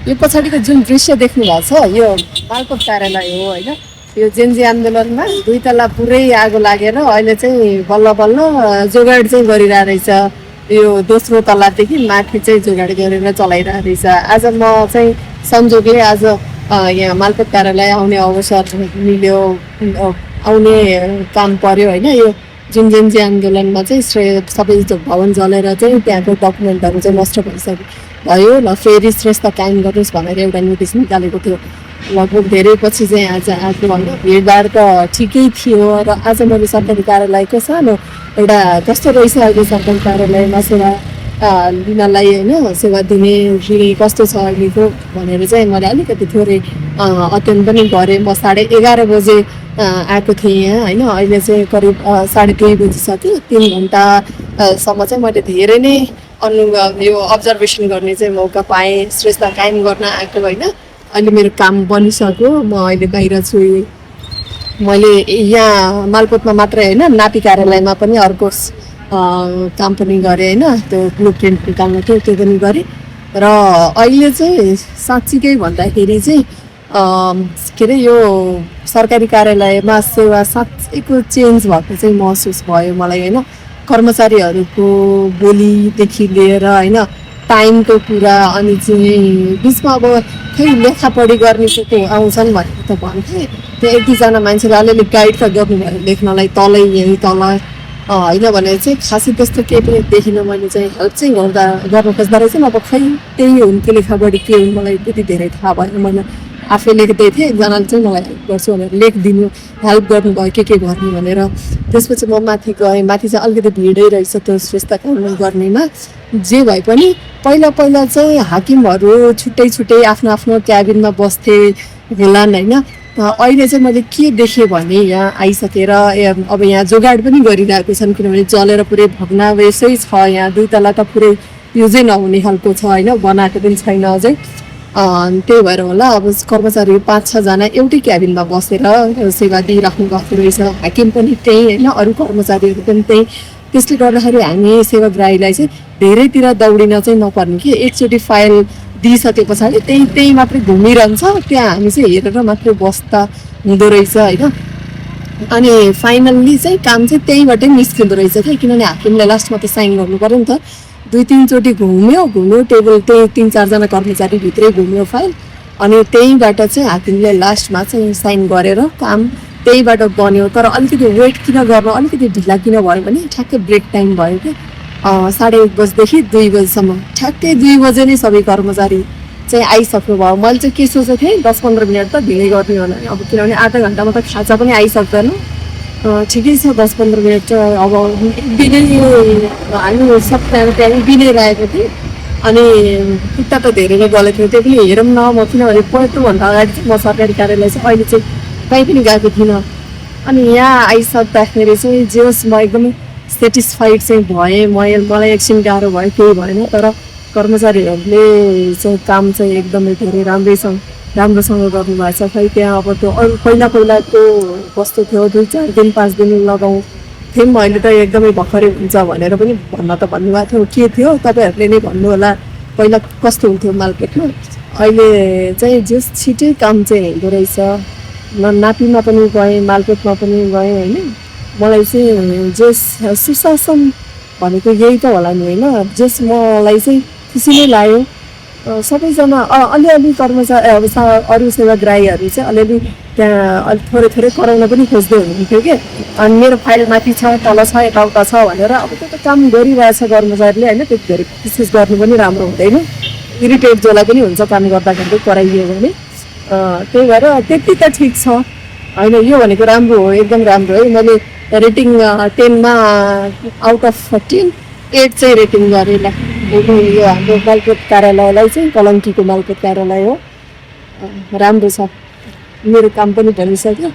यो पछाडिको जुन दृश्य देख्नु भएको छ यो मालपोत कार्यालय हो होइन। यो जेन्जी आन्दोलनमा 2 तला पुरै आगो लागेर अहिले चाहिँ बल्ल बल्ल जोगाड चाहिँ गरिरहेको रहेछ। यो दोस्रो तलादेखि माथि चाहिँ जोगाड गरेर चलाइरहेको रहेछ। आज म चाहिँ संजोगले आज यहाँ मालपोत कार्यालय आउने अवसर मिल्यो, आउने काम पर्यो होइन। यो जुन जेन्जी आन्दोलनमा चाहिँ सबै भवन जलेर चाहिँ त्यहाँको डकुमेन्टहरू चाहिँ नष्ट भयो ल, फेरि श्रेष्ठ कायम गर्नुहोस् भनेर एउटा नोटिस निकालेको थियो। लगभग धेरै पछि चाहिँ आज आएको भन्दा भिडभाड त ठिकै थियो। र आज मैले सरकारी कार्यालयको सानो एउटा कस्तो रहेछ अहिले सरकारी कार्यालयमा सेवा लिनलाई होइन, सेवा दिने कस्तो छ अहिलेको भनेर चाहिँ मैले अलिकति थोरै अध्ययन पनि गरेँ। म 11:30 बजे आएको थिएँ यहाँ होइन। अहिले चाहिँ करिब 2:30 बजिसक्यो। 3 घन्टासम्म चाहिँ मैले धेरै नै यो अब्जर्भेसन गर्ने चाहिँ मौका पाएँ। श्रेष्ठ कायम गर्न आएको होइन। अहिले मेरो काम बनिसक्यो, म अहिले बाहिर छु। मैले यहाँ मालपोतमा मात्रै होइन नापी कार्यालयमा पनि अर्को काम पनि गरेँ होइन। त्यो ब्लु प्रिन्ट निकाल्नु थियो, त्यो पनि गरेँ। र अहिले चाहिँ साँच्चीकै भन्दाखेरि चाहिँ के अरे यो सरकारी कार्यालयमा सेवा साँच्चैको चेन्ज भएको चाहिँ महसुस भयो मलाई होइन। कर्मचारीहरूको बोलीदेखि लिएर होइन, टाइमको कुरा, अनि चाहिँ बिचमा अब खै लेखापढी गर्ने को आउँछन् भनेर त भन्थेँ। त्यो 1-2 मान्छेले अलिअलि गाइड त गर्नुभयो लेख्नलाई, तलै यहीँ तल होइन भने चाहिँ खासै त्यस्तो केही पनि देखिनँ। मैले चाहिँ हेल्प चाहिँ गर्न खोज्दा रहेछ। अब खै त्यही हुन्थ्यो लेखापढी के हुन् मलाई त्यति धेरै थाहा भएन। मैले आफै लेख्दै थिएँ, एकजनाले चाहिँ मलाई हेल्प गर्छु भनेर लेखिदिनु, हेल्प गर्नुभयो के गर्ने भनेर। त्यसपछि म माथि गएँ। माथि चाहिँ अलिकति भिडै रहेछ त्यो श्रेष्ठ कायम गर्नेमा। जे भए पनि पहिला चाहिँ हाकिमहरू छुट्टै आफ्नो आफ्नो क्याबिनमा बस्थे होलान् होइन। अहिले चाहिँ मैले के देखेँ भने यहाँ आइसकेर अब यहाँ जोगाड पनि गरिरहेको छन्, किनभने जलेर पुरै भग्नावशै छ। यहाँ 2 तला त पुरै युजै नहुने खालको छ होइन, बनाएको पनि छैन अझै। त्यही भएर होला अब कर्मचारी 5-6 जना एउटै क्याबिनमा बसेर सेवा दिइराख्नु भएको रहेछ। हाकिम पनि त्यही होइन, अरू कर्मचारीहरू पनि त्यही। त्यसले गर्दाखेरि हामी सेवाग्राहीलाई चाहिँ धेरैतिर दौडिन चाहिँ नपर्ने कि एकचोटि फाइल दिइसके पछाडि त्यही मात्रै घुमिरहन्छ, त्यहाँ हामी चाहिँ हेरेर मात्रै बस्दा हुँदो रहेछ होइन। अनि फाइनल्ली चाहिँ काम चाहिँ त्यहीँबाटै निस्किँदो रहेछ क्या, किनभने हाकिमले लास्टमा त साइन गर्नु पऱ्यो नि त। 2-3 चोटि घुम्यो टेबल, त्यही 3-4 जना कर्मचारी भित्रै घुम्यो फाइल, अनि त्यहीँबाट चाहिँ हाकिमले लास्टमा चाहिँ साइन गरेर काम त्यहीबाट बन्यो। तर अलिकति वेट किन गर्नु, अलिकति ढिला किन भयो भने ठ्याक्कै ब्रेक टाइम भयो कि 1:30 बजेदेखि 2 बजीसम्म। ठ्याक्कै 2 बजे नै सबै कर्मचारी चाहिँ आइसक्नु भयो। मैले चाहिँ के सोचेको थिएँ 10-15 मिनट त ढिलै गर्ने होला अब, किनभने आधा घन्टामा त खाजा पनि आइसक्दैन। ठिकै छ 10-15 मिनट चाहिँ अब बिनै हामी सबैजना त्यहाँ बिनै रहेको थिएँ। अनि खुट्टा त धेरै नै गलेको थियो, त्यो पनि हेरौँ न म, किनभने त्योभन्दा अगाडि चाहिँ म सरकारी कार्यालय चाहिँ अहिले चाहिँ कहीँ पनि गएको थिइनँ। अनि यहाँ आइसक्दाखेरि चाहिँ जे होस् म एकदमै सेटिस्फाइड चाहिँ भएँ। मलाई एकछिन गाह्रो भयो, केही भएन। तर कर्मचारीहरूले चाहिँ काम चाहिँ एकदमै धेरै राम्रोसँग गर्नुभएको छ। खै त्यहाँ अब त्यो अरू पहिलाको कस्तो थियो 2-4 दिन 5 दिन लगाउँथ्यौँ, अहिले त एकदमै भर्खरै हुन्छ भनेर पनि भन्न त भन्नुभएको थियो। के थियो तपाईँहरूले नै भन्नु होला पहिला कस्तो हुन्थ्यो मालपोतमा। अहिले चाहिँ जस छिटै काम चाहिँ हुँदो रहेछ। नापीमा पनि गएँ, मालपोतमा पनि गएँ होइन। मलाई चाहिँ जस सुशासन भनेको यही त होला नि होइन। जस मलाई चाहिँ खुसी नै लाग्यो। सबैजना अलिअलि कर्मचारी अरू सेवाग्राहीहरू चाहिँ अलिअलि त्यहाँ थोरै कराउन पनि खोज्दै हुनुहुन्थ्यो कि, अनि मेरो फाइल माथि छ, तल छ, यताउता छ भनेर। अब त्यो त काम गरिरहेछ कर्मचारीले होइन, त्यति धेरै विशेष गर्नु पनि राम्रो हुँदैन। इरिटेट जसलाई पनि हुन्छ काम गर्दाखेरि कराइयो भने। त्यही भएर त्यति त ठिक छ होइन। यो भनेको राम्रो हो, एकदम राम्रो है। मैले रेटिङ 10मा आउट अफ 10 8 चाहिँ रेटिङ गरेँ। यो हाम्रो मालपोत कार्यालयलाई चाहिँ कलङ्कीको मालपोत कार्यालय हो, राम्रो छ। मेरो काम पनि भनिसक्यो।